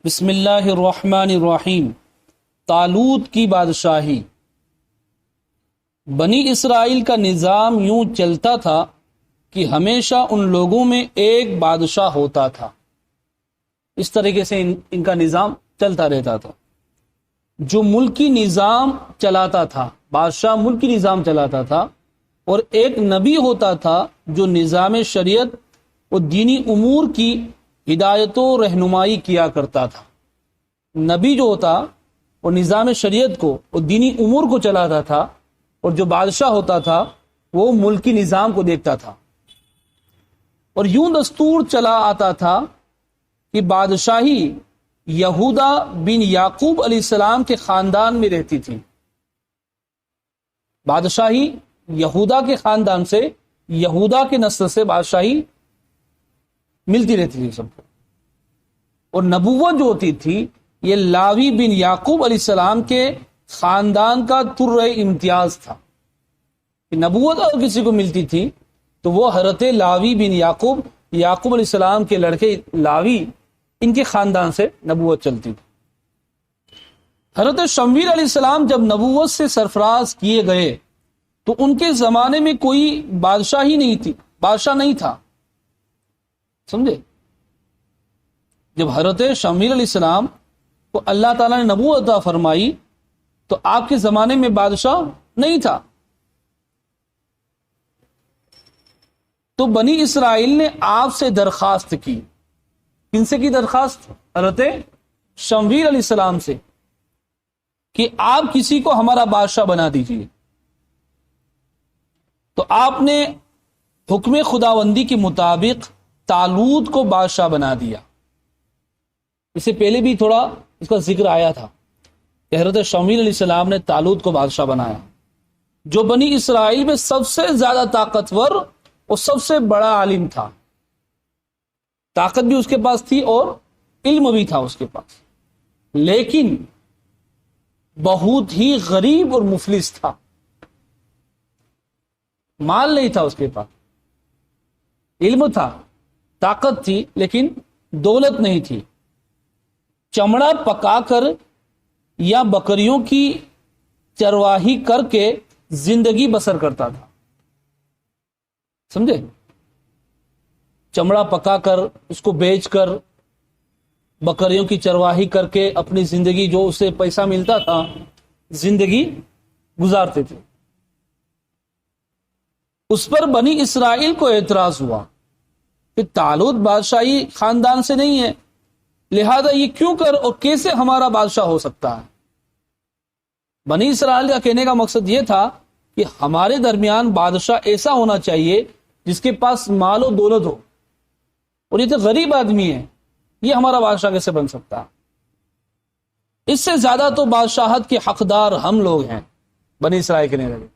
بسم اللہ الرحمن الرحیم۔ طالوت کی بادشاہی۔ بنی اسرائیل کا نظام یوں چلتا تھا کہ ہمیشہ ان لوگوں میں ایک بادشاہ ہوتا تھا۔ اس طریقے سے ان کا نظام چلتا رہتا تھا۔ جو ملکی نظام چلاتا تھا، بادشاہ ملکی نظام چلاتا تھا، اور ایک نبی ہوتا تھا جو نظام شریعت اور دینی امور کی ہدایت و رہنمائی کیا کرتا تھا۔ نبی جو ہوتا وہ نظام شریعت کو اور دینی امور کو چلاتا تھا، اور جو بادشاہ ہوتا تھا وہ ملکی نظام کو دیکھتا تھا۔ اور یوں دستور چلا آتا تھا کہ بادشاہی یہودا بن یعقوب علیہ السلام کے خاندان میں رہتی تھی۔ بادشاہی یہودا کے خاندان سے، یہودا کے نسل سے بادشاہی ملتی رہتی تھی سب کو۔ اور نبوت جو ہوتی تھی یہ لاوی بن یعقوب علیہ السلام کے خاندان کا تر امتیاز تھا۔ نبوت اگر کسی کو ملتی تھی تو وہ حضرت لاوی بن یعقوب علیہ السلام کے لڑکے لاوی، ان کے خاندان سے نبوت چلتی تھی۔ حضرت شمویل علیہ السلام جب نبوت سے سرفراز کیے گئے تو ان کے زمانے میں کوئی بادشاہی نہیں تھی، بادشاہ نہیں تھا، سمجھے؟ جب حضرت شمویل علیہ السلام کو اللہ تعالیٰ نے نبوت عطا فرمائی تو آپ کے زمانے میں بادشاہ نہیں تھا۔ تو بنی اسرائیل نے آپ سے درخواست کی۔ کن سے کی درخواست؟ حضرت شمویل علیہ السلام سے، کہ آپ کسی کو ہمارا بادشاہ بنا دیجیے۔ تو آپ نے حکم خداوندی کے مطابق طالوت کو بادشاہ بنا دیا۔ اس سے پہلے بھی تھوڑا اس کا ذکر آیا تھا کہ حضرت شمویل علیہ السلام نے طالوت کو بادشاہ بنایا، جو بنی اسرائیل میں سب سے زیادہ طاقتور اور سب سے بڑا عالم تھا۔ طاقت بھی اس کے پاس تھی اور علم بھی تھا اس کے پاس، لیکن بہت ہی غریب اور مفلس تھا۔ مال نہیں تھا اس کے پاس، علم تھا، طاقت تھی، لیکن دولت نہیں تھی۔ چمڑا پکا کر یا بکریوں کی چرواہی کر کے زندگی بسر کرتا تھا، سمجھے؟ چمڑا پکا کر، اس کو بیچ کر، بکریوں کی چرواہی کر کے اپنی زندگی، جو اسے پیسہ ملتا تھا، زندگی گزارتے تھے۔ اس پر بنی اسرائیل کو اعتراض ہوا کہ طالوت بادشاہی خاندان سے نہیں ہے، لہذا یہ کیوں کر اور کیسے ہمارا بادشاہ ہو سکتا ہے؟ بنی اسرائیل کا کہنے کا مقصد یہ تھا کہ ہمارے درمیان بادشاہ ایسا ہونا چاہیے جس کے پاس مال و دولت ہو، اور یہ تو غریب آدمی ہے، یہ ہمارا بادشاہ کیسے بن سکتا ہے؟ اس سے زیادہ تو بادشاہت کے حقدار ہم لوگ ہیں، بنی اسرائیل کہنے لگے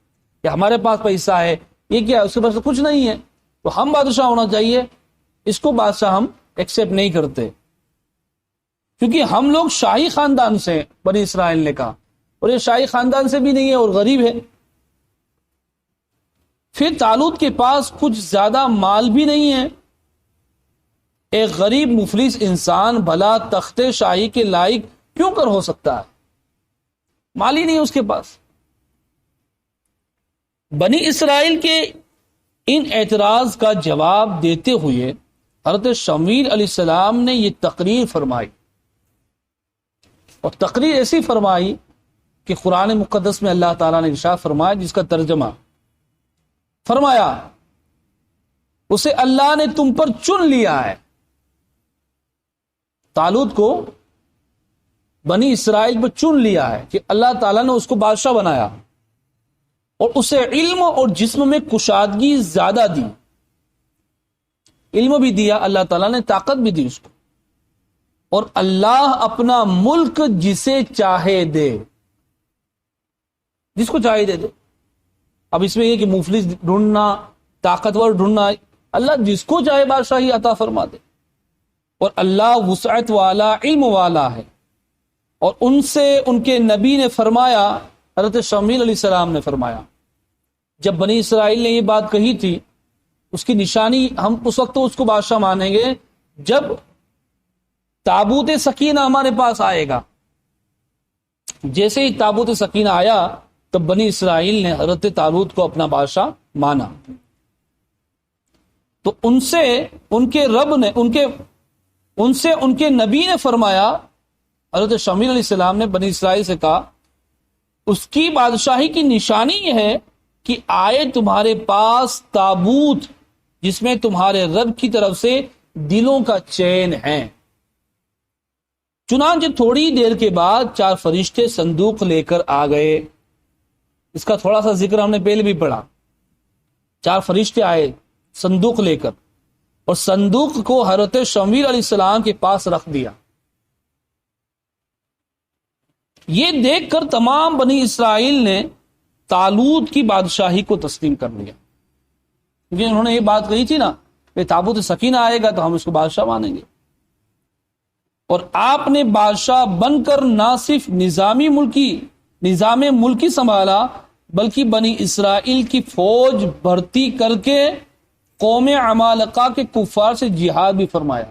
کہ ہمارے پاس پیسہ ہے، یہ کیا ہے، اس کے پاس کچھ نہیں ہے، تو ہم بادشاہ ہونا چاہیے۔ اس کو بادشاہ ہم ایکسیپٹ نہیں کرتے، کیونکہ ہم لوگ شاہی خاندان سے، بنی اسرائیل نے کہا، اور یہ شاہی خاندان سے بھی نہیں ہے اور غریب ہے۔ پھر طالوت کے پاس کچھ زیادہ مال بھی نہیں ہے۔ ایک غریب مفلس انسان بھلا تخت شاہی کے لائق کیوں کر ہو سکتا ہے؟ مال ہی نہیں ہے اس کے پاس۔ بنی اسرائیل کے ان اعتراض کا جواب دیتے ہوئے حضرت شمویل علیہ السلام نے یہ تقریر فرمائی، اور تقریر ایسی فرمائی کہ قرآن مقدس میں اللہ تعالیٰ نے ارشاد فرمایا، جس کا ترجمہ فرمایا، اسے اللہ نے تم پر چن لیا ہے۔ طالوت کو بنی اسرائیل پر چن لیا ہے کہ اللہ تعالیٰ نے اس کو بادشاہ بنایا، اور اسے علم اور جسم میں کشادگی زیادہ دی۔ علم بھی دیا اللہ تعالیٰ نے، طاقت بھی دی اس کو، اور اللہ اپنا ملک جسے چاہے دے، جس کو چاہے دے دے۔ اب اس میں یہ کہ مفلس ڈھونڈنا، طاقتور ڈھونڈنا، اللہ جس کو چاہے بادشاہی عطا فرما دے، اور اللہ وسعت والا، علم والا ہے۔ اور ان سے ان کے نبی نے فرمایا، حضرت شمویل علیہ السلام نے فرمایا، جب بنی اسرائیل نے یہ بات کہی تھی، اس کی نشانی ہم اس وقت اس کو بادشاہ مانیں گے جب تابوت سکینہ ہمارے پاس آئے گا. جیسے ہی تابوت سکینہ آیا تب بنی اسرائیل نے حضرت طالوت کو اپنا بادشاہ مانا. تو ان سے ان کے رب نے ان کے نبی نے فرمایا، حضرت شمویل علیہ السلام نے بنی اسرائیل سے کہا اس کی بادشاہی کی نشانی یہ ہے کہ آئے تمہارے پاس تابوت جس میں تمہارے رب کی طرف سے دلوں کا چین ہے. چنانچہ تھوڑی دیر کے بعد 4 فرشتے صندوق لے کر آ گئے. اس کا تھوڑا سا ذکر ہم نے پہلے بھی پڑھا. 4 فرشتے آئے صندوق لے کر اور صندوق کو حضرت شمویل علیہ السلام کے پاس رکھ دیا. یہ دیکھ کر تمام بنی اسرائیل نے طالوت کی بادشاہی کو تسلیم کر لیا، کیونکہ انہوں نے یہ بات کہی تھی نا کہ تابوت سکینہ آئے گا تو ہم اس کو بادشاہ مانیں گے. اور آپ نے بادشاہ بن کر نہ صرف نظام ملکی سنبھالا بلکہ بنی اسرائیل کی فوج بھرتی کر کے قوم عمالقہ کے کفار سے جہاد بھی فرمایا.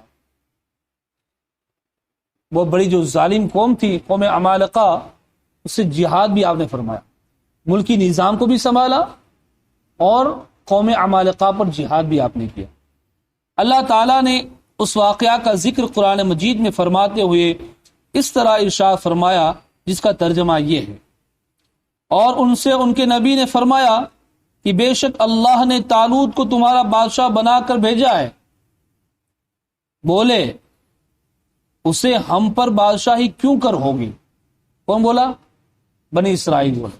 وہ بڑی جو ظالم قوم تھی قوم عمالقہ، اس سے جہاد بھی آپ نے فرمایا. ملکی نظام کو بھی سنبھالا اور قوم عمالقہ پر جہاد بھی آپ نے کیا. اللہ تعالیٰ نے اس واقعہ کا ذکر قرآن مجید میں فرماتے ہوئے اس طرح ارشاد فرمایا جس کا ترجمہ یہ ہے، اور ان سے ان کے نبی نے فرمایا کہ بے شک اللہ نے طالوت کو تمہارا بادشاہ بنا کر بھیجا ہے. بولے اسے ہم پر بادشاہی کیوں کر ہوگی؟ کون بولا؟ بنی اسرائیل بولا.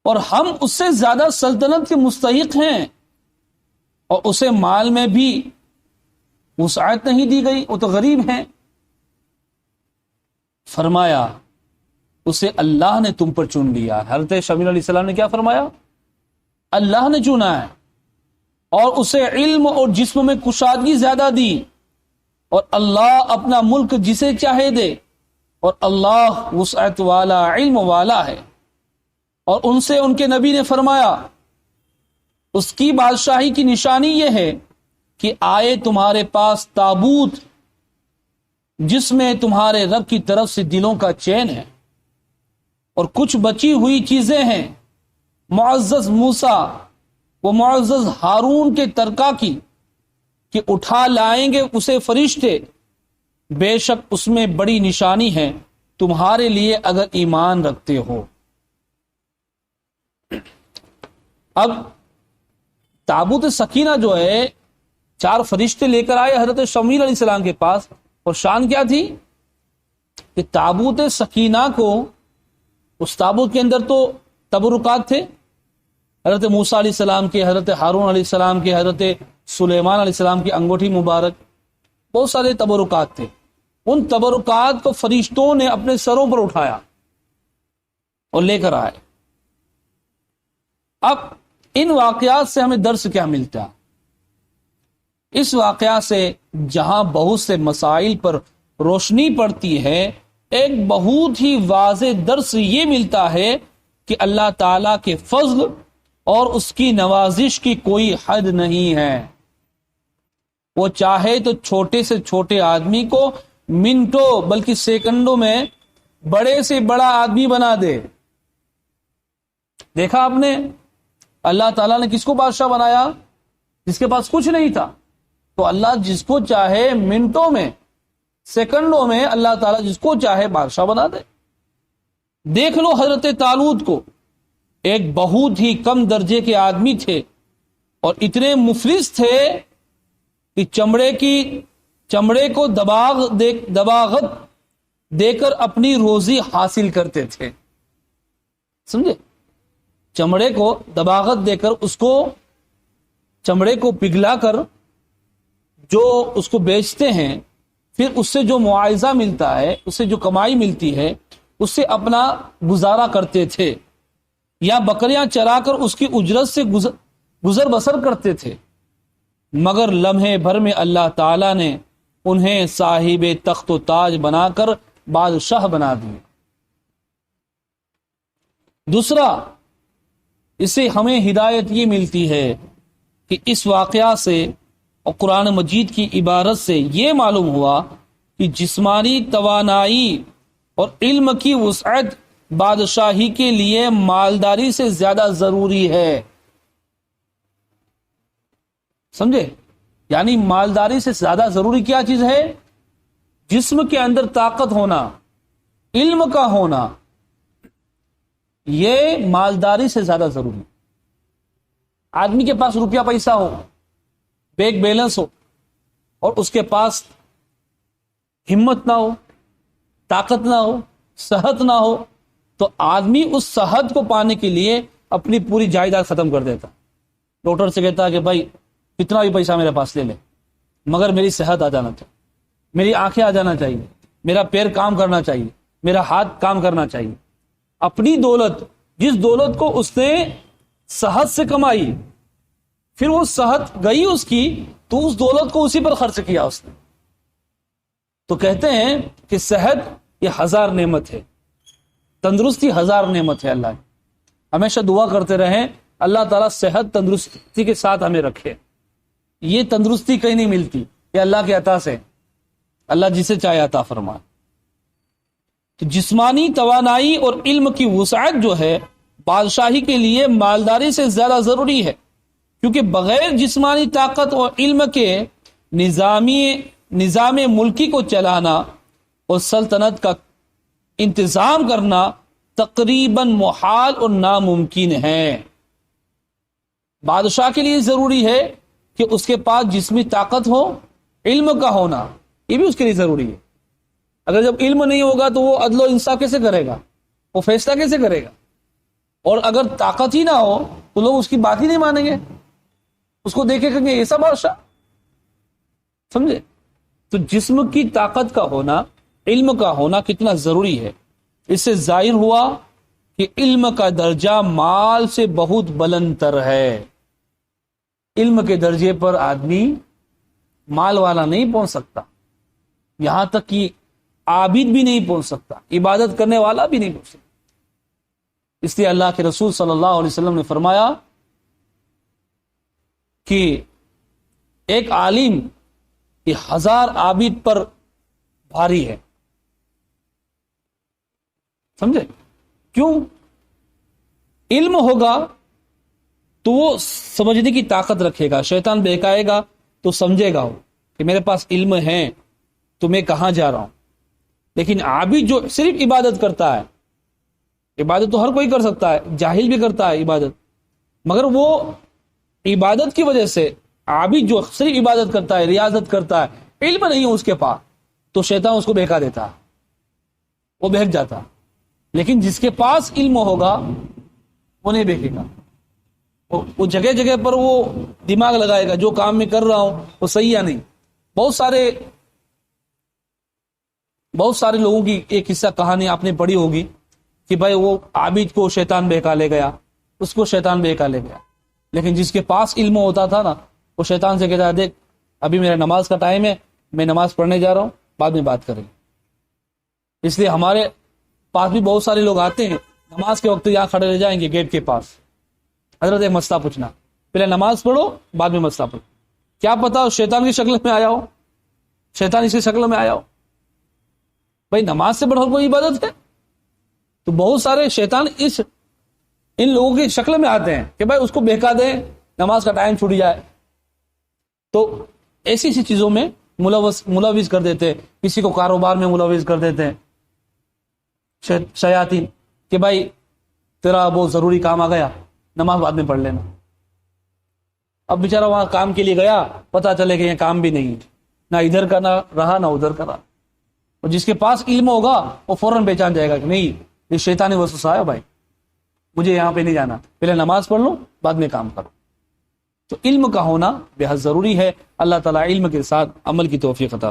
اور ہم اس سے زیادہ سلطنت کے مستحق ہیں، اور اسے مال میں بھی وسعت نہیں دی گئی، وہ تو غریب ہیں. فرمایا اسے اللہ نے تم پر چن لیا. حضرت شمویل علیہ السلام نے کیا فرمایا؟ اللہ نے چنا ہے، اور اسے علم اور جسم میں کشادگی زیادہ دی، اور اللہ اپنا ملک جسے چاہے دے، اور اللہ وسعت والا علم والا ہے. اور ان سے ان کے نبی نے فرمایا اس کی بادشاہی کی نشانی یہ ہے کہ آئے تمہارے پاس تابوت جس میں تمہارے رب کی طرف سے دلوں کا چین ہے، اور کچھ بچی ہوئی چیزیں ہیں معزز موسیٰ و معزز ہارون کے ترکہ کی کہ اٹھا لائیں گے اسے فرشتے. بے شک اس میں بڑی نشانی ہے تمہارے لیے اگر ایمان رکھتے ہو. اب تابوت سکینہ جو ہے 4 فرشتے لے کر آئے حضرت شمویل علیہ السلام کے پاس، اور شان کیا تھی کہ تابوت سکینہ کو اس تابوت کے اندر تو تبرکات تھے، حضرت موسیٰ علیہ السلام کے، حضرت ہارون علیہ السلام کے، حضرت سلیمان علیہ السلام کی انگوٹھی مبارک، بہت سارے تبرکات تھے. ان تبرکات کو فرشتوں نے اپنے سروں پر اٹھایا اور لے کر آئے. اب ان واقعات سے ہمیں درس کیا ملتا ہے؟ اس واقعہ سے جہاں بہت سے مسائل پر روشنی پڑتی ہے، ایک بہت ہی واضح درس یہ ملتا ہے کہ اللہ تعالی کے فضل اور اس کی نوازش کی کوئی حد نہیں ہے. وہ چاہے تو چھوٹے سے چھوٹے آدمی کو منٹوں بلکہ سیکنڈوں میں بڑے سے بڑا آدمی بنا دے. دیکھا آپ نے اللہ تعالیٰ نے کس کو بادشاہ بنایا؟ جس کے پاس کچھ نہیں تھا. تو اللہ جس کو چاہے منٹوں میں، سیکنڈوں میں، اللہ تعالیٰ جس کو چاہے بادشاہ بنا دے. دیکھ لو حضرت طالوت کو، ایک بہت ہی کم درجے کے آدمی تھے اور اتنے مفلس تھے کہ چمڑے کو دباغت دے کر اپنی روزی حاصل کرتے تھے. سمجھے؟ چمڑے کو دباغت دے کر اس کو چمڑے کو پگھلا کر جو اس کو بیچتے ہیں، پھر اس سے جو معاوضہ ملتا ہے، اس سے جو کمائی ملتی ہے، اس سے اپنا گزارا کرتے تھے، یا بکریاں چرا کر اس کی اجرت سے گزر بسر کرتے تھے. مگر لمحے بھر میں اللہ تعالیٰ نے انہیں صاحب تخت و تاج بنا کر بادشاہ بنا دیے. دوسرا، اس سے ہمیں ہدایت یہ ملتی ہے کہ اس واقعہ سے اور قرآن مجید کی عبارت سے یہ معلوم ہوا کہ جسمانی توانائی اور علم کی وسعت بادشاہی کے لیے مالداری سے زیادہ ضروری ہے. سمجھے؟ یعنی مالداری سے زیادہ ضروری کیا چیز ہے؟ جسم کے اندر طاقت ہونا، علم کا ہونا، یہ مالداری سے زیادہ ضروری. آدمی کے پاس روپیہ پیسہ ہو، بینک بیلنس ہو، اور اس کے پاس ہمت نہ ہو، طاقت نہ ہو، صحت نہ ہو، تو آدمی اس صحت کو پانے کے لیے اپنی پوری جائیداد ختم کر دیتا. ڈاکٹر سے کہتا ہے کہ بھائی کتنا بھی پیسہ میرے پاس لے لے، مگر میری صحت آ جانا چاہیے، میری آنکھیں آ جانا چاہیے، میرا پیر کام کرنا چاہیے، میرا ہاتھ کام کرنا چاہیے. اپنی دولت، جس دولت کو اس نے صحت سے کمائی، پھر وہ صحت گئی اس کی تو اس دولت کو اسی پر خرچ کیا اس نے. تو کہتے ہیں کہ صحت یہ 1000 نعمت ہے، تندرستی 1000 نعمت ہے. اللہ ہمیشہ دعا کرتے رہیں اللہ تعالیٰ صحت تندرستی کے ساتھ ہمیں رکھے. یہ تندرستی کہیں نہیں ملتی، یہ اللہ کے عطا سے، اللہ جسے چاہے عطا فرمائے. تو جسمانی توانائی اور علم کی وسعت جو ہے بادشاہی کے لیے مالداری سے زیادہ ضروری ہے، کیونکہ بغیر جسمانی طاقت اور علم کے نظام ملکی کو چلانا اور سلطنت کا انتظام کرنا تقریباً محال اور ناممکن ہے. بادشاہ کے لیے ضروری ہے کہ اس کے پاس جسمی طاقت ہو، علم کا ہونا یہ بھی اس کے لیے ضروری ہے. اگر جب علم نہیں ہوگا تو وہ عدل و انصاف کیسے کرے گا، وہ فیصلہ کیسے کرے گا؟ اور اگر طاقت ہی نہ ہو تو لوگ اس کی بات ہی نہیں مانیں گے، اس کو دیکھے کہ ایسا بادشاہ. سمجھے؟ تو جسم کی طاقت کا ہونا، علم کا ہونا کتنا ضروری ہے. اس سے ظاہر ہوا کہ علم کا درجہ مال سے بہت بلند تر ہے. علم کے درجے پر آدمی مال والا نہیں پہنچ سکتا، یہاں تک کہ عابد بھی نہیں پہنچ سکتا، عبادت کرنے والا بھی نہیں پہنچ سکتا. اس لیے اللہ کے رسول صلی اللہ علیہ وسلم نے فرمایا کہ ایک عالم یہ 1000 عابد پر بھاری ہے. سمجھے؟ کیوں؟ علم ہوگا تو وہ سمجھنے کی طاقت رکھے گا، شیطان بہکائے گا تو سمجھے گا وہ کہ میرے پاس علم ہے تو میں کہاں جا رہا ہوں. لیکن عابد جو صرف عبادت کرتا ہے، عبادت تو ہر کوئی کر سکتا ہے، جاہل بھی کرتا ہے عبادت، مگر وہ عبادت کی وجہ سے عابد جو صرف عبادت کرتا ہے، ریاضت کرتا ہے، علم نہیں ہے اس کے پاس، تو شیطان اس کو بہکا دیتا ہے، وہ بہک جاتا. لیکن جس کے پاس علم ہوگا وہ نہیں بہکے گا، وہ جگہ جگہ پر وہ دماغ لگائے گا جو کام میں کر رہا ہوں وہ صحیح یا نہیں. بہت سارے لوگوں کی ایک قصہ کہانی آپ نے پڑھی ہوگی کہ بھائی وہ عابد کو شیطان بہکا لے گیا، اس کو شیطان بہکا لے گیا. لیکن جس کے پاس علم ہوتا تھا نا، وہ شیطان سے کہتا ہے دیکھ ابھی میرا نماز کا ٹائم ہے، میں نماز پڑھنے جا رہا ہوں، بعد میں بات کریں گے. اس لیے ہمارے پاس بھی بہت سارے لوگ آتے ہیں، نماز کے وقت یہاں کھڑے رہ جائیں گے گیٹ کے پاس، حضرت ایک مسئلہ پوچھنا، پہلے نماز پڑھو بعد میں مسئلہ پوچھو. کیا پتا شیطان کی شکل میں آیا ہو، شیطان اس کی شکل میں آیا ہو. بھائی نماز سے بڑھ کر کوئی عبادت ہے؟ تو بہت سارے شیطان ان لوگوں کی شکل میں آتے ہیں کہ بھائی اس کو بہکا دیں، نماز کا ٹائم چھوٹ جائے. تو ایسی چیزوں میں ملوث کر دیتے ہیں، کسی کو کاروبار میں ملوث کر دیتے ہیں شیاطین کہ بھائی تیرا بہت ضروری کام آ گیا، نماز بعد میں پڑھ لینا. اب بیچارہ وہاں کام کے لیے گیا، پتا چلے کہ یہ کام بھی نہیں، نہ ادھر کا نہ رہا نہ ادھر کا رہا. اور جس کے پاس علم ہوگا وہ فوراً پہچان جائے گا کہ نہیں یہ شیطانی وسوسہ ہے، بھائی مجھے یہاں پہ نہیں جانا، پہلے نماز پڑھ لو بعد میں کام کرو. تو علم کا ہونا بے حد ضروری ہے. اللہ تعالیٰ علم کے ساتھ عمل کی توفیق عطا